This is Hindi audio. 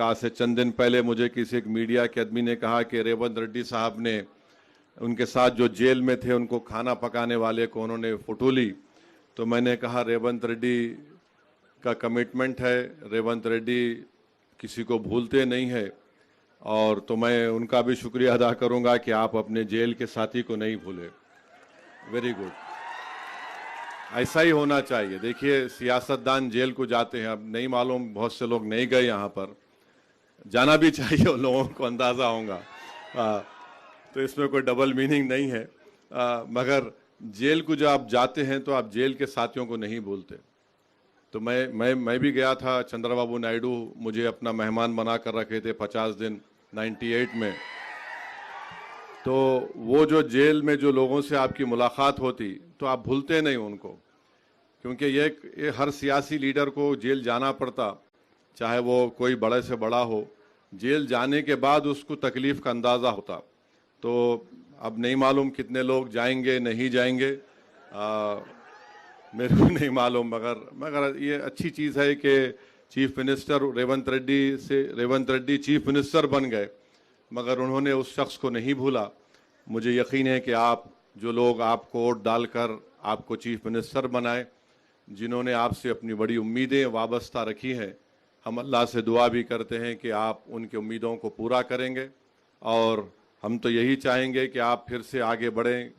आज से चंद दिन पहले मुझे किसी एक मीडिया के आदमी ने कहा कि रेवंत रेड्डी साहब ने उनके साथ जो जेल में थे उनको खाना पकाने वाले को उन्होंने फोटो ली। तो मैंने कहा रेवंत रेड्डी का कमिटमेंट है, रेवंत रेड्डी किसी को भूलते नहीं है, और तो मैं उनका भी शुक्रिया अदा करूंगा कि आप अपने जेल के साथी को नहीं भूले। वेरी गुड, ऐसा ही होना चाहिए। देखिए, सियासतदान जेल को जाते हैं, अब नहीं मालूम बहुत से लोग नहीं गए, यहाँ पर जाना भी चाहिए, उन लोगों को अंदाजा होगा, तो इसमें कोई डबल मीनिंग नहीं है। मगर जेल को जब आप जाते हैं तो आप जेल के साथियों को नहीं भूलते। तो मैं भी गया था, चंद्रबाबू नायडू मुझे अपना मेहमान बना कर रखे थे 50 दिन 98 में। तो वो जो जेल में जो लोगों से आपकी मुलाकात होती तो आप भूलते नहीं उनको, क्योंकि ये हर सियासी लीडर को जेल जाना पड़ता, चाहे वो कोई बड़े से बड़ा हो। जेल जाने के बाद उसको तकलीफ का अंदाज़ा होता। तो अब नहीं मालूम कितने लोग जाएंगे नहीं जाएंगे, मेरे को नहीं मालूम, मगर ये अच्छी चीज़ है कि chief minister Revanth Reddy chief minister बन गए, मगर उन्होंने उस शख्स को नहीं भूला। मुझे यकीन है कि आप जो लोग आपको वोट डालकर आपको चीफ मिनिस्टर बनाए, जिन्होंने आपसे अपनी बड़ी उम्मीदें वाबस्ता रखी हैं, हम अल्लाह से दुआ भी करते हैं कि आप उनकी उम्मीदों को पूरा करेंगे। और हम तो यही चाहेंगे कि आप फिर से आगे बढ़ें,